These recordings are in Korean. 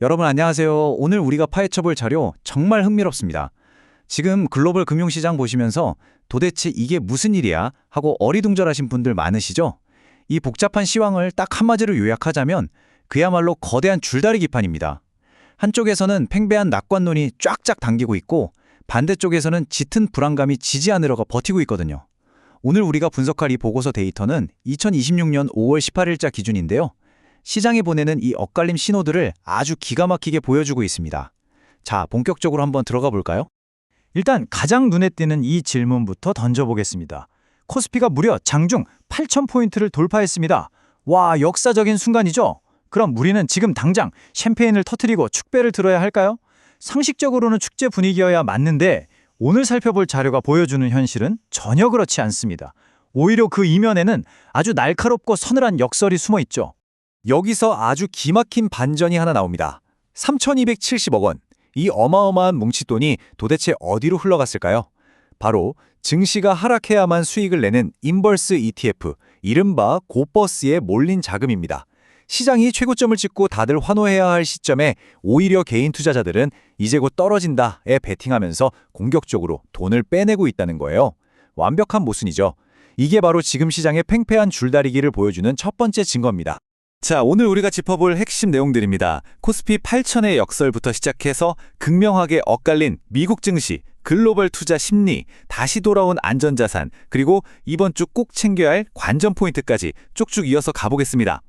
여러분 안녕하세요. 오늘 우리가 파헤쳐볼 자료 정말 흥미롭습니다. 지금 글로벌 금융시장 보시면서 도대체 이게 무슨 일이야 하고 어리둥절하신 분들 많으시죠? 이 복잡한 시황을 딱 한마디로 요약하자면 그야말로 거대한 줄다리 기판입니다. 한쪽에서는 팽배한 낙관론이 쫙쫙 당기고 있고 반대쪽에서는 짙은 불안감이 지지 않으려고 버티고 있거든요. 오늘 우리가 분석할 이 보고서 데이터는 2026년 5월 18일자 기준인데요. 시장이 보내는 이 엇갈림 신호들을 아주 기가 막히게 보여주고 있습니다. 자, 본격적으로 한번 들어가 볼까요? 일단 가장 눈에 띄는 이 질문부터 던져보겠습니다. 코스피가 무려 장중 8,000포인트를 돌파했습니다. 와, 역사적인 순간이죠? 그럼 우리는 지금 당장 샴페인을 터뜨리고 축배를 들어야 할까요? 상식적으로는 축제 분위기여야 맞는데 오늘 살펴볼 자료가 보여주는 현실은 전혀 그렇지 않습니다. 오히려 그 이면에는 아주 날카롭고 서늘한 역설이 숨어 있죠. 여기서 아주 기막힌 반전이 하나 나옵니다. 3,270억 원. 이 어마어마한 뭉칫돈이 도대체 어디로 흘러갔을까요? 바로 증시가 하락해야만 수익을 내는 인버스 ETF, 이른바 고버스에 몰린 자금입니다. 시장이 최고점을 찍고 다들 환호해야 할 시점에 오히려 개인 투자자들은 이제 곧 떨어진다에 베팅하면서 공격적으로 돈을 빼내고 있다는 거예요. 완벽한 모순이죠. 이게 바로 지금 시장의 팽팽한 줄다리기를 보여주는 첫 번째 증거입니다. 자, 오늘 우리가 짚어볼 핵심 내용들입니다. 코스피 8,000의 역설부터 시작해서 극명하게 엇갈린 미국 증시, 글로벌 투자 심리, 다시 돌아온 안전자산, 그리고 이번 주 꼭 챙겨야 할 관전 포인트까지 쭉쭉 이어서 가보겠습니다.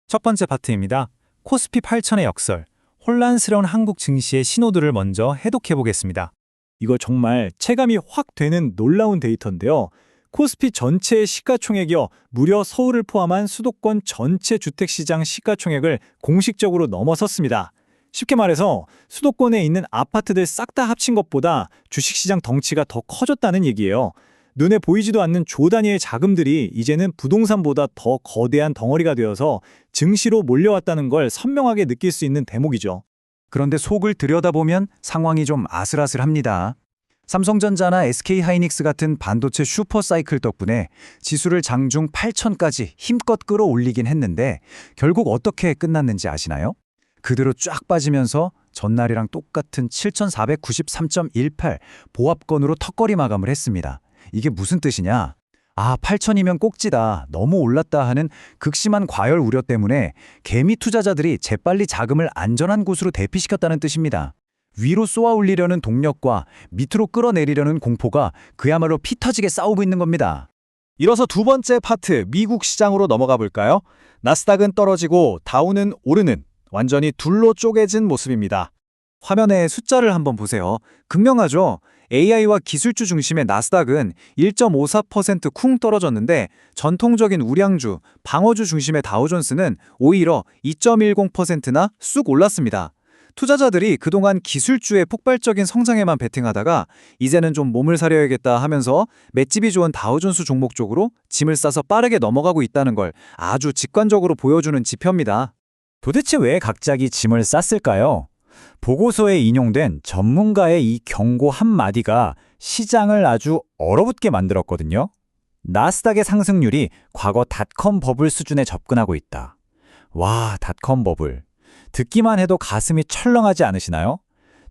첫 번째 파트입니다. 코스피 8,000의 역설, 혼란스러운 한국 증시의 신호들을 먼저 해독해 보겠습니다. 이거 정말 체감이 확 되는 놀라운 데이터인데요. 코스피 전체의 시가총액이요, 무려 서울을 포함한 수도권 전체 주택시장 시가총액을 공식적으로 넘어섰습니다. 쉽게 말해서 수도권에 있는 아파트들 싹 다 합친 것보다 주식시장 덩치가 더 커졌다는 얘기예요. 눈에 보이지도 않는 조 단위의 자금들이 이제는 부동산보다 더 거대한 덩어리가 되어서 증시로 몰려왔다는 걸 선명하게 느낄 수 있는 대목이죠. 그런데 속을 들여다보면 상황이 좀 아슬아슬합니다. 삼성전자나 SK하이닉스 같은 반도체 슈퍼사이클 덕분에 지수를 장중 8,000까지 힘껏 끌어올리긴 했는데 결국 어떻게 끝났는지 아시나요? 그대로 쫙 빠지면서 전날이랑 똑같은 7,493.18 보합권으로 턱걸이 마감을 했습니다. 이게 무슨 뜻이냐? 8,000이면 꼭지다, 너무 올랐다 하는 극심한 과열 우려 때문에 개미 투자자들이 재빨리 자금을 안전한 곳으로 대피시켰다는 뜻입니다. 위로 쏘아 올리려는 동력과 밑으로 끌어내리려는 공포가 그야말로 피 터지게 싸우고 있는 겁니다. 이어서 두 번째 파트, 미국 시장으로 넘어가 볼까요? 나스닥은 떨어지고 다우는 오르는 완전히 둘로 쪼개진 모습입니다. 화면에 숫자를 한번 보세요. 극명하죠? AI와 기술주 중심의 나스닥은 1.54% 쿵 떨어졌는데 전통적인 우량주, 방어주 중심의 다우존스는 오히려 2.10%나 쑥 올랐습니다. 투자자들이 그동안 기술주의 폭발적인 성장에만 베팅하다가 이제는 좀 몸을 사려야겠다 하면서 맷집이 좋은 다우존스 종목 쪽으로 짐을 싸서 빠르게 넘어가고 있다는 걸 아주 직관적으로 보여주는 지표입니다. 도대체 왜 갑자기 짐을 쌌을까요? 보고서에 인용된 전문가의 이 경고 한마디가 시장을 아주 얼어붙게 만들었거든요. 나스닥의 상승률이 과거 닷컴 버블 수준에 접근하고 있다. 와, 닷컴 버블. 듣기만 해도 가슴이 철렁하지 않으시나요?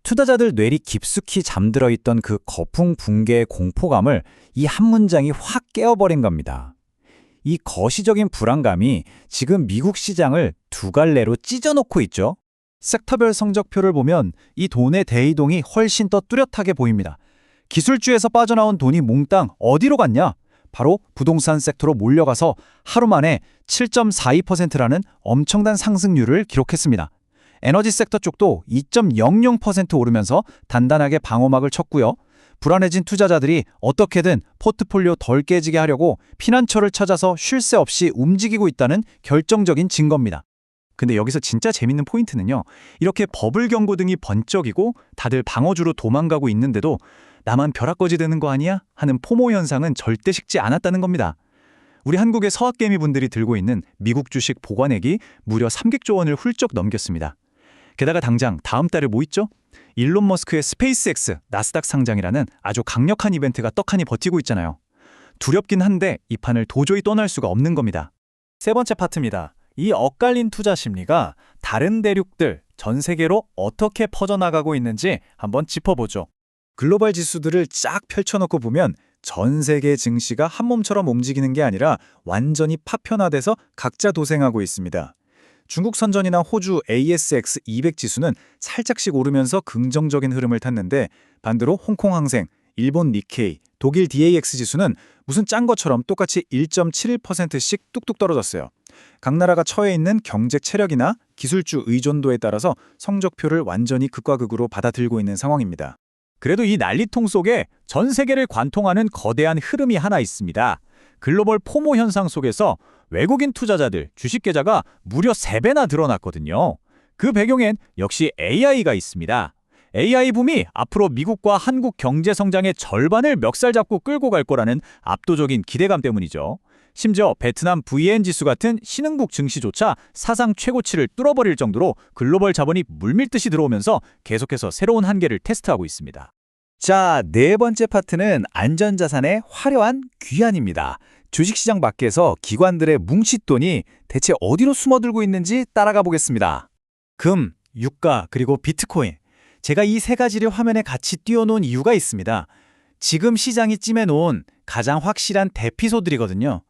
투자자들 뇌리 깊숙이 잠들어 있던 그 거품 붕괴의 공포감을 이 한 문장이 확 깨어버린 겁니다. 이 거시적인 불안감이 지금 미국 시장을 두 갈래로 찢어놓고 있죠. 섹터별 성적표를 보면 이 돈의 대이동이 훨씬 더 뚜렷하게 보입니다. 기술주에서 빠져나온 돈이 몽땅 어디로 갔냐? 바로 부동산 섹터로 몰려가서 하루 만에 7.42%라는 엄청난 상승률을 기록했습니다. 에너지 섹터 쪽도 2.00% 오르면서 단단하게 방어막을 쳤고요. 불안해진 투자자들이 어떻게든 포트폴리오 덜 깨지게 하려고 피난처를 찾아서 쉴 새 없이 움직이고 있다는 결정적인 증거입니다. 근데 여기서 진짜 재밌는 포인트는요. 이렇게 버블 경고등이 번쩍이고 다들 방어주로 도망가고 있는데도 나만 벼락거지 되는 거 아니야? 하는 포모 현상은 절대 식지 않았다는 겁니다. 우리 한국의 서학개미 분들이 들고 있는 미국 주식 보관액이 무려 300조 원을 훌쩍 넘겼습니다. 게다가 당장 다음 달에 뭐 있죠? 일론 머스크의 스페이스X 나스닥 상장이라는 아주 강력한 이벤트가 떡하니 버티고 있잖아요. 두렵긴 한데 이 판을 도저히 떠날 수가 없는 겁니다. 세 번째 파트입니다. 이 엇갈린 투자 심리가 다른 대륙들, 전 세계로 어떻게 퍼져나가고 있는지 한번 짚어보죠. 글로벌 지수들을 쫙 펼쳐놓고 보면 전 세계 증시가 한 몸처럼 움직이는 게 아니라 완전히 파편화돼서 각자 도생하고 있습니다. 중국 선전이나 호주 ASX 200 지수는 살짝씩 오르면서 긍정적인 흐름을 탔는데 반대로 홍콩 항생, 일본 니케이, 독일 DAX 지수는 무슨 짠 것처럼 똑같이 1.71%씩 뚝뚝 떨어졌어요. 각 나라가 처해 있는 경제 체력이나 기술주 의존도에 따라서 성적표를 완전히 극과 극으로 받아들고 있는 상황입니다. 그래도 이 난리통 속에 전 세계를 관통하는 거대한 흐름이 하나 있습니다. 글로벌 포모 현상 속에서 외국인 투자자들 주식 계좌가 무려 3배나 늘어났거든요. 그 배경엔 역시 AI가 있습니다. AI 붐이 앞으로 미국과 한국 경제 성장의 절반을 멱살 잡고 끌고 갈 거라는 압도적인 기대감 때문이죠. 심지어 베트남 VN 지수 같은 신흥국 증시조차 사상 최고치를 뚫어버릴 정도로 글로벌 자본이 물밀듯이 들어오면서 계속해서 새로운 한계를 테스트하고 있습니다. 자, 네 번째 파트는 안전자산의 화려한 귀환입니다. 주식시장 밖에서 기관들의 뭉칫돈이 대체 어디로 숨어들고 있는지 따라가 보겠습니다. 금, 유가, 그리고 비트코인. 제가 이 세 가지를 화면에 같이 띄워놓은 이유가 있습니다. 지금 시장이 찜해놓은 가장 확실한 대피소들이거든요.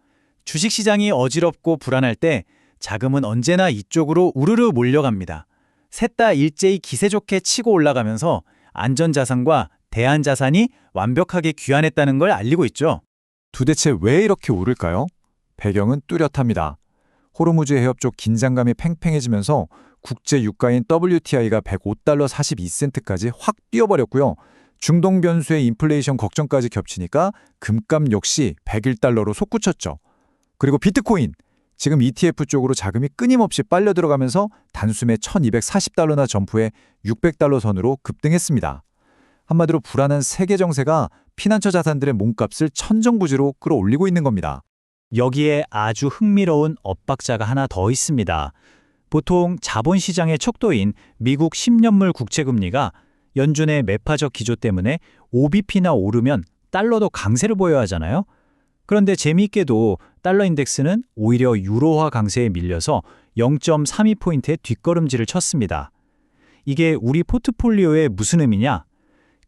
주식시장이 어지럽고 불안할 때 자금은 언제나 이쪽으로 우르르 몰려갑니다. 셋 다 일제히 기세 좋게 치고 올라가면서 안전자산과 대안자산이 완벽하게 귀환했다는 걸 알리고 있죠. 도대체 왜 이렇게 오를까요? 배경은 뚜렷합니다. 호르무즈 해협 쪽 긴장감이 팽팽해지면서 국제 유가인 WTI가 105달러 42센트까지 확 뛰어버렸고요. 중동 변수의 인플레이션 걱정까지 겹치니까 금값 역시 101달러로 솟구쳤죠. 그리고 비트코인, 지금 ETF 쪽으로 자금이 끊임없이 빨려 들어가면서 단숨에 1240달러나 점프해 600달러 선으로 급등했습니다. 한마디로 불안한 세계 정세가 피난처 자산들의 몸값을 천정부지로 끌어올리고 있는 겁니다. 여기에 아주 흥미로운 엇박자가 하나 더 있습니다. 보통 자본시장의 척도인 미국 10년물 국채금리가 연준의 매파적 기조 때문에 5bp나 오르면 달러도 강세를 보여야 하잖아요. 그런데 재미있게도 달러 인덱스는 오히려 유로화 강세에 밀려서 0.32포인트의 뒷걸음질을 쳤습니다. 이게 우리 포트폴리오에 무슨 의미냐?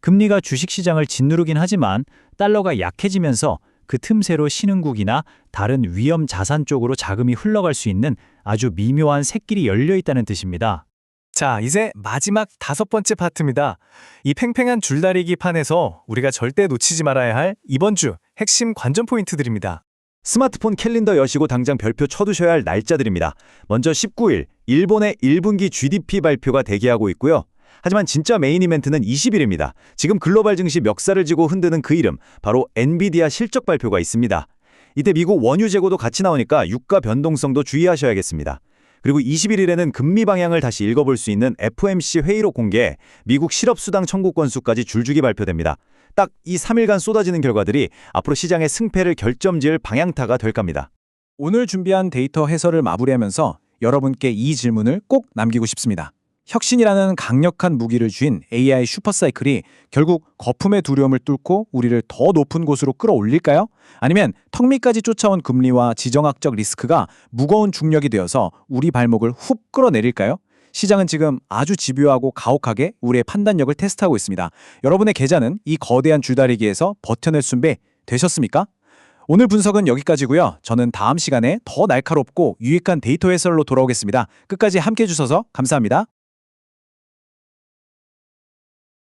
금리가 주식시장을 짓누르긴 하지만 달러가 약해지면서 그 틈새로 신흥국이나 다른 위험 자산 쪽으로 자금이 흘러갈 수 있는 아주 미묘한 샛길이 열려 있다는 뜻입니다. 자, 이제 마지막 5번째 파트입니다. 이 팽팽한 줄다리기 판에서 우리가 절대 놓치지 말아야 할 이번 주 핵심 관전 포인트들입니다. 스마트폰 캘린더 여시고 당장 별표 쳐두셔야 할 날짜들입니다. 먼저 19일, 일본의 1분기 GDP 발표가 대기하고 있고요. 하지만 진짜 메인 이벤트는 20일입니다. 지금 글로벌 증시 멱살을 쥐고 흔드는 그 이름, 바로 엔비디아 실적 발표가 있습니다. 이때 미국 원유 재고도 같이 나오니까 유가 변동성도 주의하셔야겠습니다. 그리고 21일에는 금리 방향을 다시 읽어볼 수 있는 FOMC 회의록 공개에 미국 실업수당 청구 건수까지 줄줄이 발표됩니다. 딱 이 3일간 쏟아지는 결과들이 앞으로 시장의 승패를 결정지을 방향타가 될 겁니다. 오늘 준비한 데이터 해설을 마무리하면서 여러분께 이 질문을 꼭 남기고 싶습니다. 혁신이라는 강력한 무기를 쥔 AI 슈퍼사이클이 결국 거품의 두려움을 뚫고 우리를 더 높은 곳으로 끌어올릴까요? 아니면 턱 밑까지 쫓아온 금리와 지정학적 리스크가 무거운 중력이 되어서 우리 발목을 훅 끌어내릴까요? 시장은 지금 아주 집요하고 가혹하게 우리의 판단력을 테스트하고 있습니다. 여러분의 계좌는 이 거대한 줄다리기에서 버텨낼 준비 되셨습니까? 오늘 분석은 여기까지고요. 저는 다음 시간에 더 날카롭고 유익한 데이터 해설로 돌아오겠습니다. 끝까지 함께해 주셔서 감사합니다.